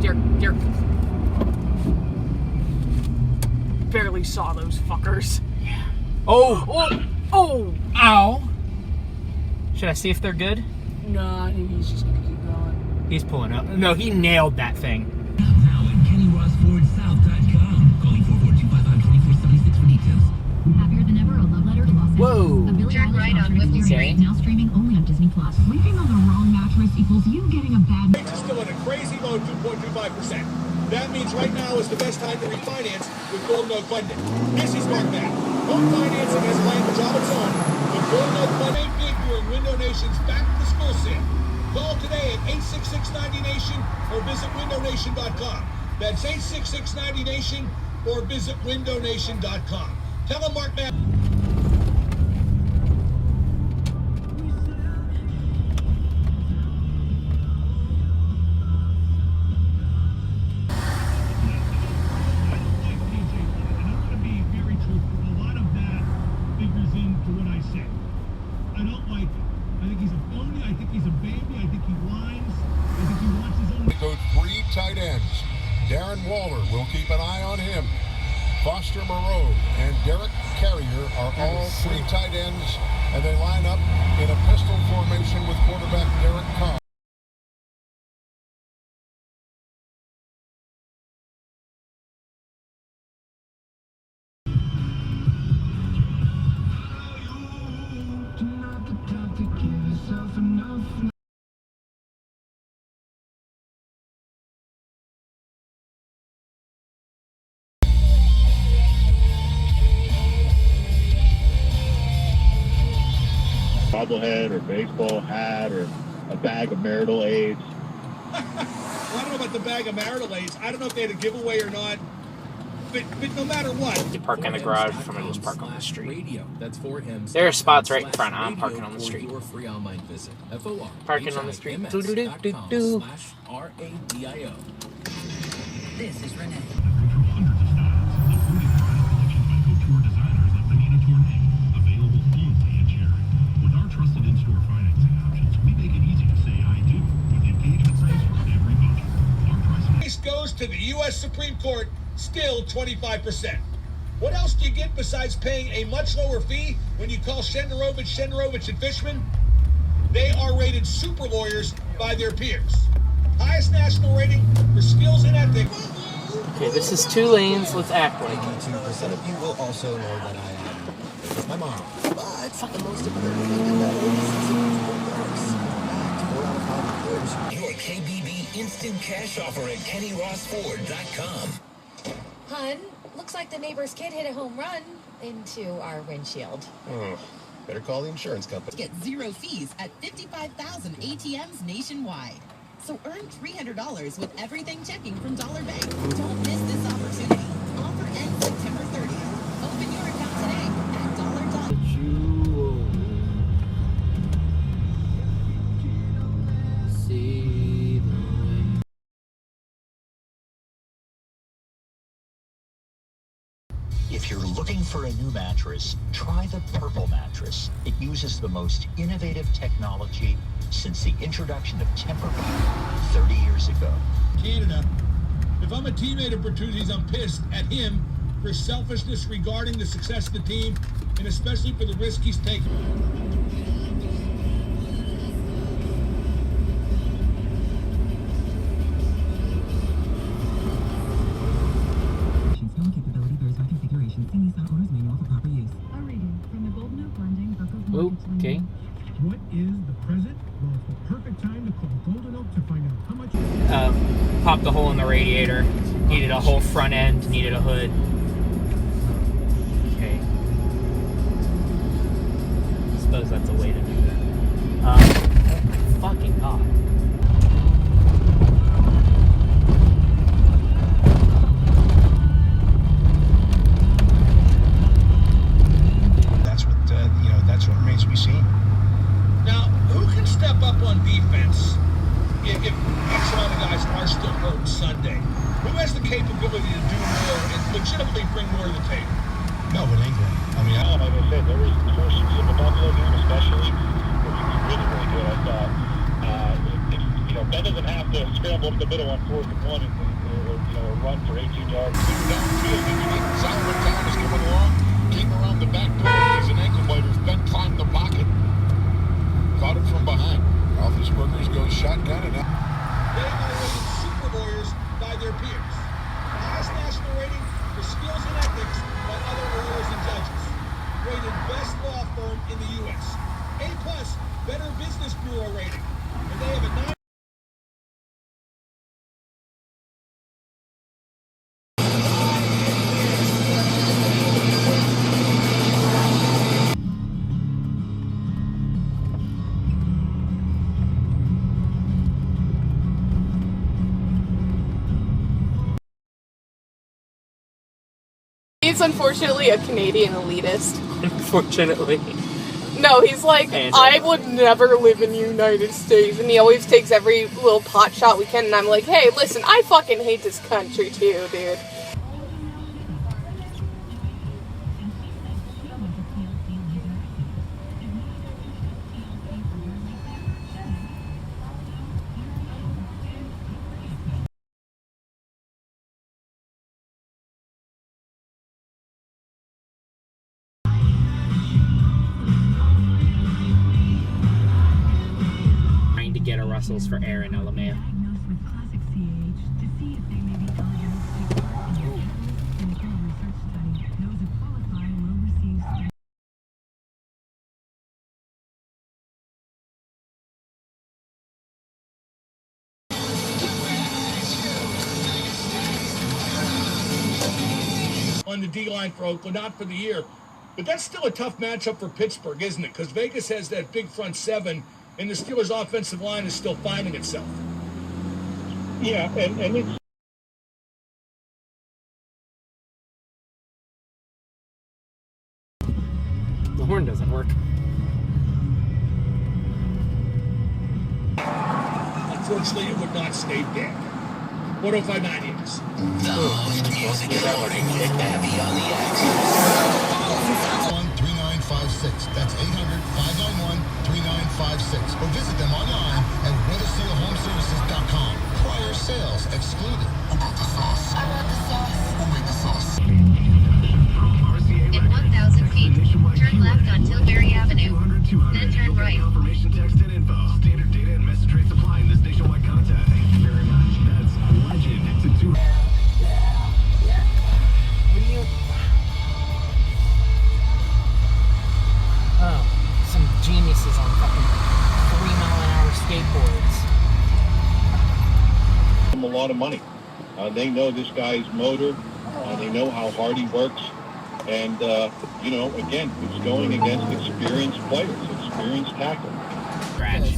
Derek. Barely saw those fuckers. Yeah. Oh! Ow! Should I see if they're good? No, I think he's just gonna keep going. He's pulling up. No, he nailed that thing. Now at KennyRossFordSouth.com. Calling 442-554-76 for details. Happier than ever, a love letter to Los Angeles. Whoa. A Billie Turn Eilish right on concert Whipple experience Street. now streaming only on Disney Plus. Sleeping on the wrong mattress equals you getting a bad. Rates are still at a crazy low 2.25%. That means right now is the best time to refinance with Golden Oak Funding. This is Mark Mack. Home financing has a language of its own. With Golden Oak Funding, big during Window Nation's Back to School Sale. Call today at 866-90Nation or visit windownation.com. That's 866-90Nation or visit windownation.com. Tell them Mark Mack. Those three tight ends. Darren Waller will keep an eye on him. Foster Moreau and Derek Carrier are all three tight ends, and they line up in a pistol formation with quarterback Derek Carr. bobblehead or baseball hat or a bag of marital aids. Well, I don't know about the bag of marital aids. I don't know if they had a giveaway or not. But no matter what. You park in the garage, I'm gonna just park on the street. Radio. That's for him. There are spots right in front. I'm parking on the street. Your free online visit. Parking on the street. FOR.com/RADIO. This is Renee. Trusted in-store financing options, we make it easy to say I do with engagement rings for every budget. Our pricing Case goes to the U.S. Supreme Court, still 25%. What else do you get besides paying a much lower fee when you call Shenderovich, and Fishman? They are rated super lawyers by their peers. Highest national rating for skills and ethics. Okay, this is 2 lanes. Let's act like it. 92% of you will also know that I am with my mom. But fucking most of them your KBB instant cash offer at KennyRossFord.com. Hun, looks like the neighbor's kid hit a home run into our windshield. Better call the insurance company. Get 0 fees at 55,000 ATMs nationwide. So earn $300 with everything checking from Dollar Bank. Don't miss this opportunity. Offer ends September 30th. Open your account today at $. If you're looking for a new mattress, try the Purple mattress. It uses the most innovative technology since the introduction of Tempur-Pedic 30 years ago. Canada. If I'm a teammate of Bertuzzi's, I'm pissed at him for selfishness regarding the success of the team, and especially for the risk he's taking. Capability bears by configuration. See Nissan owner's manual for proper use. A rating from the Golden Oak Blending Okay. What is the present? Well, it's the perfect time to call Golden Oak to find out how much. Popped the hole in the radiator. Needed a whole front end. Needed a hood. Okay. I suppose that's a way to do that. Oh my fucking god. That's what remains to be seen. Now, who can step up on defense if X amount of guys are still hurt Sunday? Who has the capability to do more and legitimately bring more to the table? Melvin Ingram. I mean, like I said, there was portions of the Buffalo game especially, which was really, really good. I thought, Ben doesn't have to scramble example, up the middle on 4th and 1, and a run for 18 yards. Downfield, and you get Solomon Thomas coming along, came around the back door, he's an ankle biter, then climbed the pocket, caught him from behind. Roethlisberger goes shotgun, and now They are rated super lawyers by their peers. Highest national rating for skills and ethics by other lawyers and judges. Rated best law firm in the U.S. A+ Better Business Bureau rating. And they have a 9. He's unfortunately a Canadian elitist. Unfortunately. No, he's like, I would never live in the United States, and he always takes every little pot shot we can, and I'm like, hey, listen, I fucking hate this country too, dude. Trying to get a Russell's for Aaron LeMay. Diagnosed with classic CAH to see if they may be eligible to take part in the clinical research study. Those who qualify will receive study. On the D-line for Oakland, not for the year. But that's still a tough matchup for Pittsburgh, isn't it? Because Vegas has that big front seven, and the Steelers' offensive line is still finding itself. Yeah, and it's The horn doesn't work. Unfortunately, it would not stay dead. 105.9 is. The most music in the morning. Nick Navy on the X. 3956. That's 800-591-3956. Or visit them online at weathersealhomeservices.com. Prior sales excluded. I want the sauce. We'll make the sauce. In 1,000 feet, turn left on Tilbury Avenue. Then turn right. Confirmation text and info. Standard data and message rate supply in this nationwide contact. Thank you very much. That's legend to 2. Oh, some geniuses on fucking 3-mile-an-hour skateboards. a lot of money. They know this guy's motor. They know how hard he works. And, again, it's going against experienced players, experienced tackle. Scratch.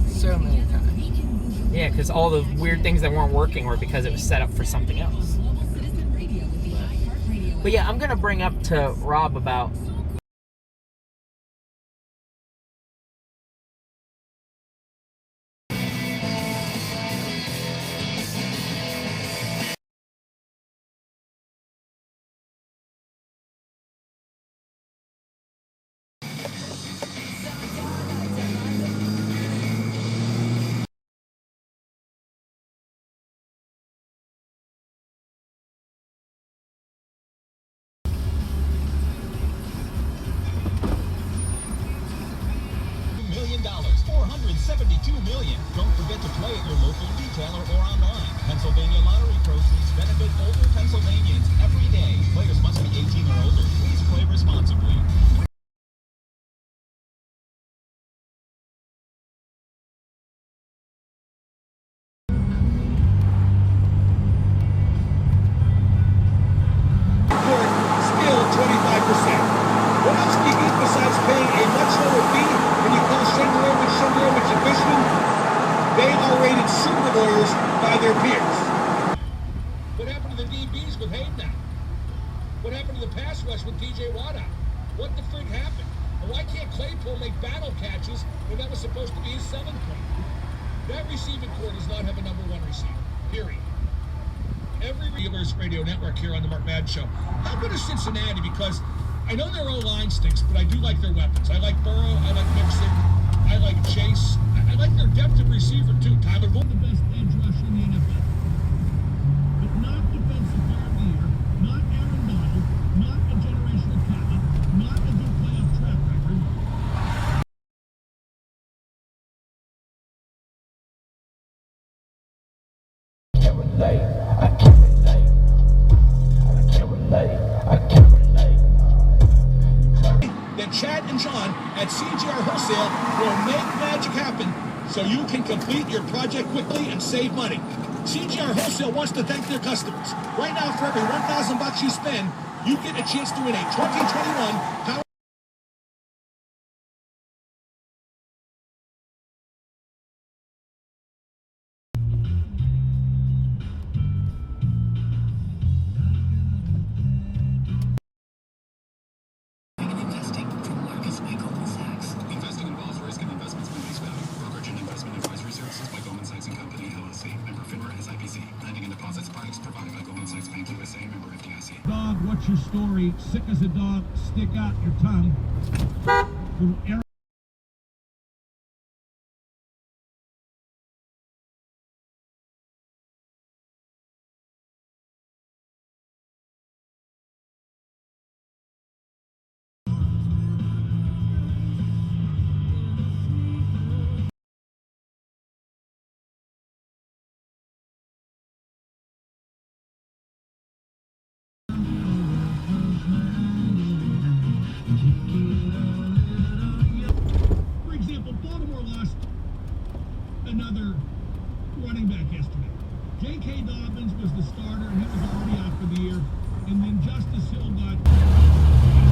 So many times. Yeah, because all the weird things that weren't working were because it was set up for something else. But yeah, I'm going to bring up to Rob about $472 million. Don't forget to play at your local retailer or online. Pennsylvania lottery proceeds benefit older Pennsylvanians every day. Players must be 18 or older. Please play responsibly. Still 25%. What else do you get besides paying a much lower fee when you call Shenderovich and Fishman? They are rated super lawyers by their peers. What happened to the DBs with Hayden now? What happened to the pass rush with DJ Watt out? What the frig happened? And why can't Claypool make battle catches when that was supposed to be his selling point? That receiving core does not have a number one receiver, period. Every Steelers radio network here on the Mark Madden Show. How good is Cincinnati? Because I know their O-line stinks, but I do like their weapons. I like Burrow, I like Mixon, I like Chase. I like their depth of receiver, too. Tyler Boyd. The best edge rush in the NFL. But not defensive player of the year, not Aaron Donald, not a generational talent, not a good playoff track record. That Chad and John at CGR Wholesale will make magic happen so you can complete your project quickly and save money. CGR Wholesale wants to thank their customers. Right now, for every $1,000 you spend, you get a chance to win a 2021 Power. Investing involves risk and investments may face value. Brokerage and investment advisory services by Goldman Sachs and Company, LLC. Member FINRA SIPC. Lending and deposits products provided by Goldman Sachs Bank USA. Member FDIC. Dog, what's your story? Sick as a dog, stick out your tongue. From Aaron. For example, Baltimore lost another running back yesterday. J.K. Dobbins was the starter, and he was already out for the year. And then Justice Hill got...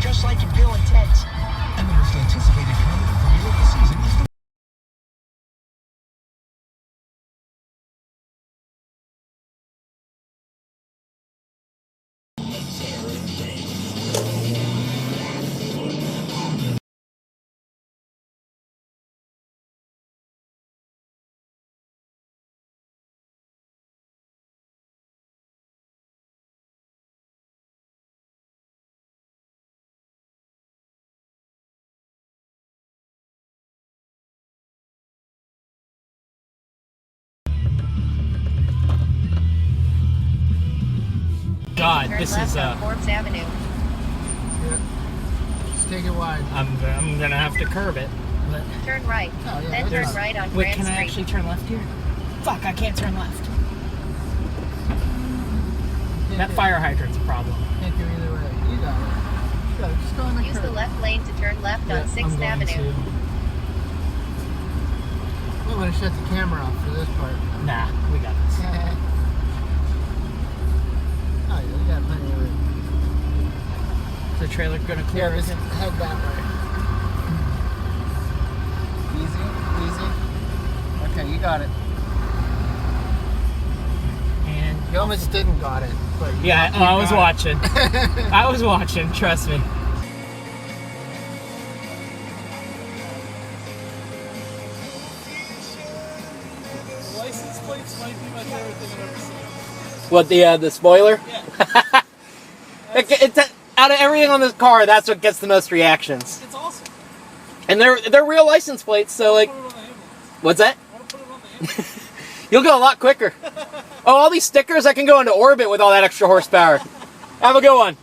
Just like in Bill and Ted's. And the most anticipated comedy premiere of the season is the God, Turn this left is on Forbes Avenue. Just take it wide. I'm gonna have to curb it. But Turn right. Oh, yeah, Then there's- turn right on wait, Grand can Street. I actually turn left here? Fuck, I can't turn left. That fire hydrant's a problem. Can't do either way. You got it. Go, just go on the Use curb. the left lane to turn left Yeah, on 6th I'm going Avenue. I'm going to shut the camera off for this part. Nah, we got this. Oh, yeah, you got plenty of room. Is the trailer gonna clear Yeah, just again? head that way. Easy, easy. Okay, you got it. And You almost didn't got it. But you yeah, got- I you was got it. watching. I was watching, trust me. The license plates might be my favorite thing I've ever seen. What, the spoiler? Yeah. It's out of everything on this car, that's what gets the most reactions. It's awesome. And they're real license plates, so like, Put it on the ambulance. what's that? I want to put it on the ambulance. You'll go a lot quicker. Oh, all these stickers, I can go into orbit with all that extra horsepower. Have a good one.